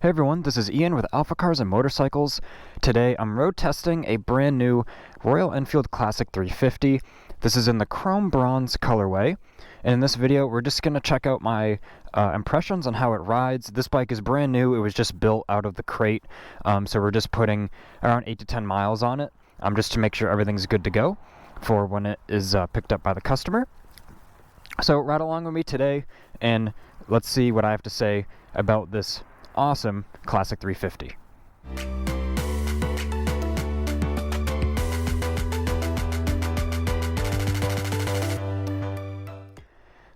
Hey everyone, this is Ian with AlphaCars and Motorcycles. Today I'm road testing a brand new Royal Enfield Classic 350. This is in the chrome bronze colorway, and in this video we're just going to check out my impressions on how it rides. This bike is brand new, it was just built out of the crate, so we're just putting around 8 to 10 miles on it, just to make sure everything's good to go for when it is picked up by the customer. So ride along with me today and let's see what I have to say about this awesome Classic 350.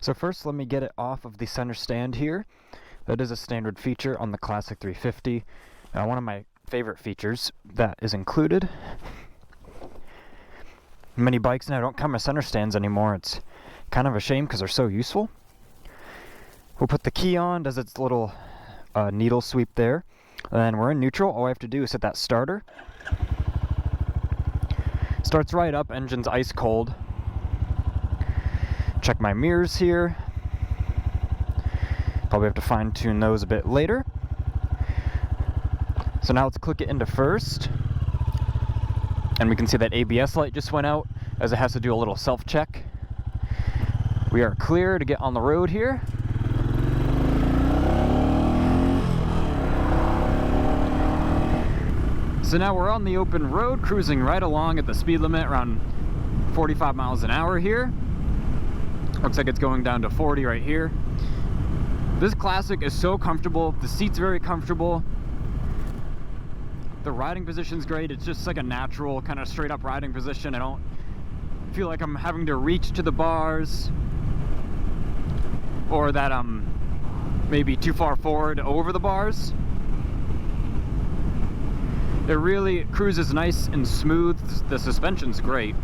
So first let me get it off of the center stand here. That is a standard feature on the Classic 350. One of my favorite features that is included. Many bikes now don't come with center stands anymore. It's kind of a shame because they're so useful. We'll put the key on, does its little needle sweep there, and then we're in neutral. All I have to do is hit that starter. Starts right up, engine's ice cold. Check my mirrors here. Probably have to fine tune those a bit later. So now let's click it into first, and we can see that ABS light just went out as it has to do a little self check. We are clear to get on the road here. So now we're on the open road, cruising right along at the speed limit, around 45 miles an hour here. Looks like it's going down to 40 right here. This Classic is so comfortable. The seat's very comfortable. The riding position's great. It's just like a natural kind of straight up riding position. I don't feel like I'm having to reach to the bars, or that I'm maybe too far forward over the bars. It really cruises nice and smooth. The suspension's great.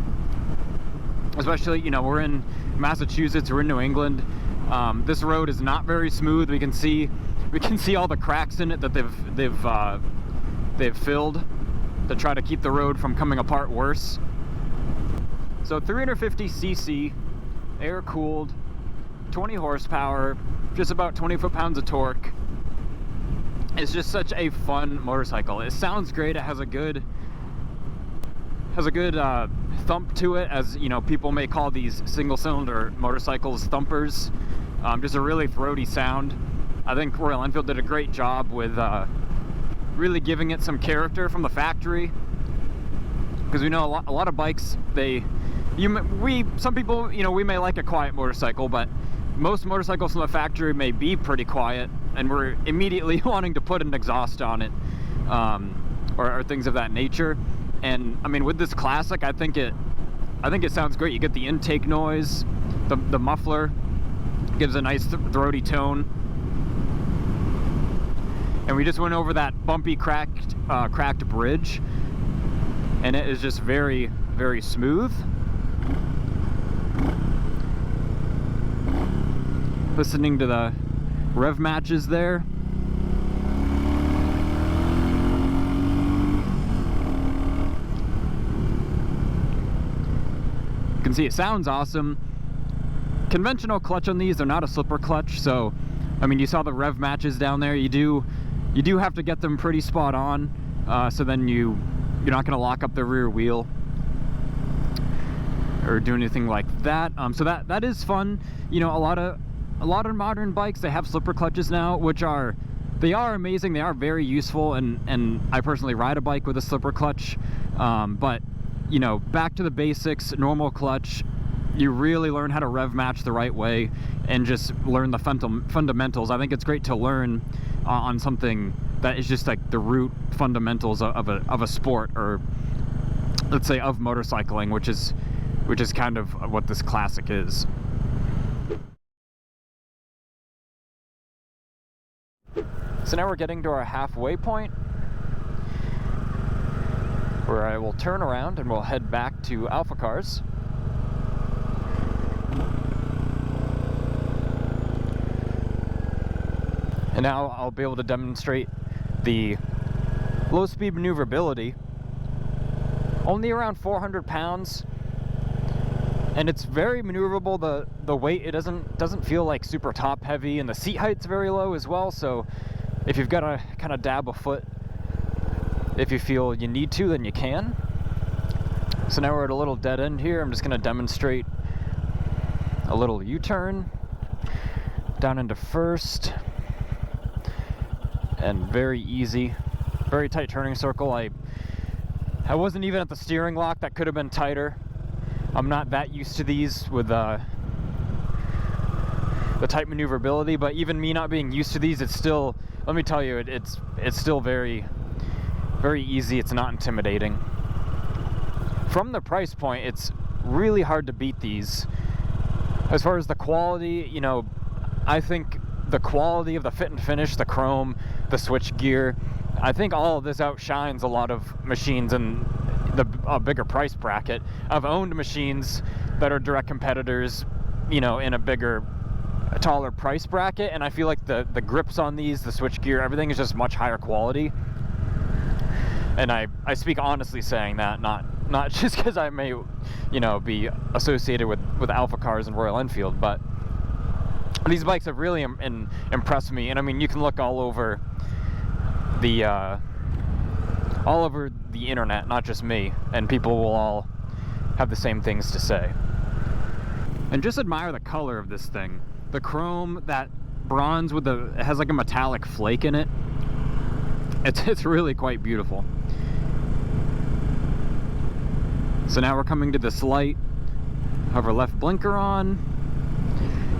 Especially, you know, we're in Massachusetts, we're in New England. This road is not very smooth. We can see all the cracks in it that they've filled to try to keep the road from coming apart worse. So 350cc, air cooled, 20 horsepower, just about 20 foot-pounds of torque. It's just such a fun motorcycle. It sounds great. It has a good thump to it, as you know, people may call these single-cylinder motorcycles thumpers. Just a really throaty sound. I think Royal Enfield did a great job with really giving it some character from the factory, because we know a lot of bikes, some people, you know, we may like a quiet motorcycle, but most motorcycles from the factory may be pretty quiet, and we're immediately wanting to put an exhaust on it, or things of that nature. And I mean, with this Classic, I think it sounds great. You get the intake noise, the muffler gives a nice throaty tone, and we just went over that bumpy, cracked bridge, and it is just very, very smooth. Listening to the rev matches there. You can see it sounds awesome. Conventional clutch on these, they're not a slipper clutch, so I mean, you saw the rev matches down there. You do have to get them pretty spot on, so then you're not going to lock up the rear wheel or do anything like that. So that is fun. You know, a lot of modern bikes, they have slipper clutches now, which are amazing. They are very useful, and I personally ride a bike with a slipper clutch. But you know, back to the basics, normal clutch. You really learn how to rev match the right way and just learn the fundamentals. I think it's great to learn on something that is just like the root fundamentals of a sport, or let's say of motorcycling, which is kind of what this Classic is. So now we're getting to our halfway point, where I will turn around and we'll head back to AlphaCars. And now I'll be able to demonstrate the low-speed maneuverability. Only around 400 pounds, and it's very maneuverable. The weight, it doesn't feel like super top heavy, and the seat height's very low as well, so if you've got to kind of dab a foot, if you feel you need to, then you can. So now we're at a little dead end here. I'm just going to demonstrate a little U-turn down into first, and very easy, very tight turning circle. I wasn't even at the steering lock. That could have been tighter. I'm not that used to these with the tight maneuverability, but even me not being used to these, it's still, let me tell you, it's still very, very easy. It's not intimidating. From the price point, it's really hard to beat these. As far as the quality, you know, I think the quality of the fit and finish, the chrome, the switch gear, I think all of this outshines a lot of machines in a bigger price bracket. I've owned machines that are direct competitors, you know, in a taller price bracket, and I feel like the grips on these, the switch gear, everything is just much higher quality. And I speak honestly saying that, not just because I may, you know, be associated with AlphaCars and Royal Enfield, but these bikes have really impressed me. And I mean, you can look all over the internet, not just me, and people will all have the same things to say. And just admire the color of this thing. The chrome, that bronze with it has like a metallic flake in it. It's really quite beautiful. So now we're coming to this light, have our left blinker on,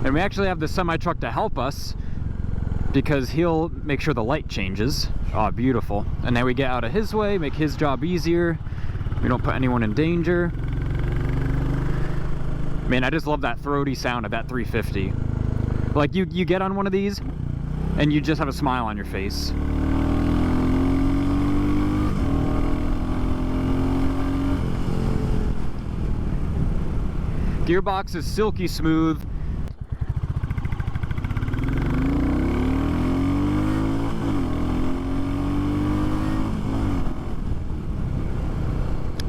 and we actually have the semi-truck to help us because he'll make sure the light changes. Oh, beautiful. And now we get out of his way, make his job easier. We don't put anyone in danger. Man, I just love that throaty sound of that 350. Like, you get on one of these, and you just have a smile on your face. Gearbox is silky smooth.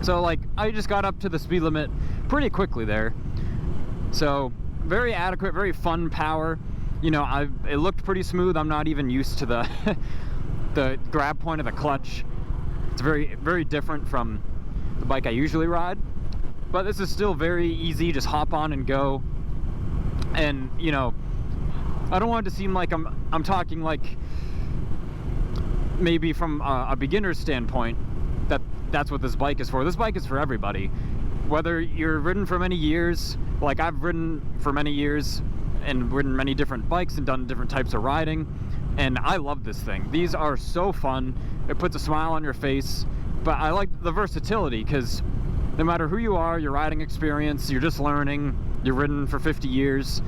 So like, I just got up to the speed limit pretty quickly there. So very adequate, very fun power. You know, it looked pretty smooth. I'm not even used to the the grab point of the clutch. It's very, very different from the bike I usually ride. But this is still very easy, just hop on and go. And, you know, I don't want it to seem like I'm talking like maybe from a beginner's standpoint, that's what this bike is for. This bike is for everybody. Whether you're ridden for many years, like I've ridden for many years and ridden many different bikes and done different types of riding, and I love this thing. These are so fun. It puts a smile on your face, but I like the versatility because no matter who you are, your riding experience, you're just learning, you're ridden for 50 years,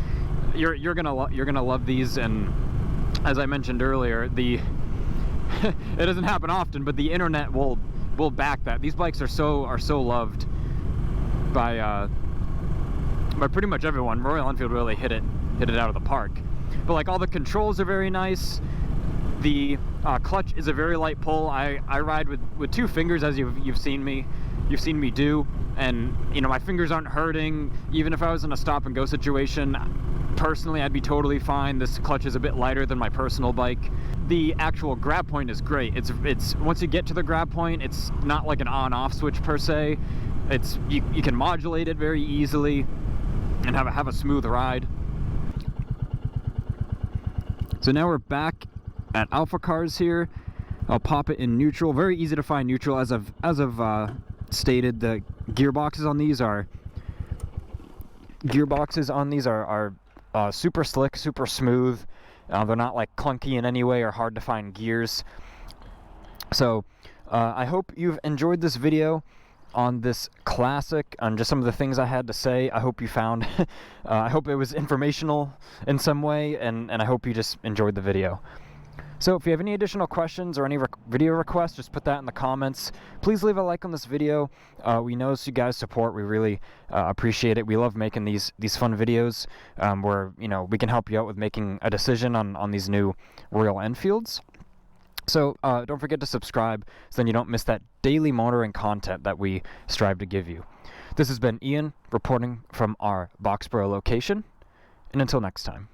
you're gonna love these. And as I mentioned earlier, it doesn't happen often, but the internet will back that. These bikes are so loved by pretty much everyone. Royal Enfield really hit it out of the park. But like, all the controls are very nice. The clutch is a very light pull. I ride with 2 fingers, as you've seen me do, and you know, my fingers aren't hurting. Even if I was in a stop and go situation, personally I'd be totally fine. This clutch is a bit lighter than my personal bike. The actual grab point is great. It's once you get to the grab point, it's not like an on-off switch per se. You can modulate it very easily and have a smooth ride. So now we're back at AlphaCars here. I'll pop it in neutral. Very easy to find neutral, as I've stated. The gearboxes on these are super slick, super smooth. They're not like clunky in any way or hard to find gears. So I hope you've enjoyed this video on this classic, on just some of the things I had to say. I hope you found I hope it was informational in some way, and I hope you just enjoyed the video. So if you have any additional questions or any video requests, just put that in the comments. Please leave a like on this video. We notice you guys' support. We really appreciate it. We love making these fun videos where, you know, we can help you out with making a decision on these new Royal Enfields. So don't forget to subscribe so then you don't miss that daily motoring content that we strive to give you. This has been Ian reporting from our Boxborough location, and until next time.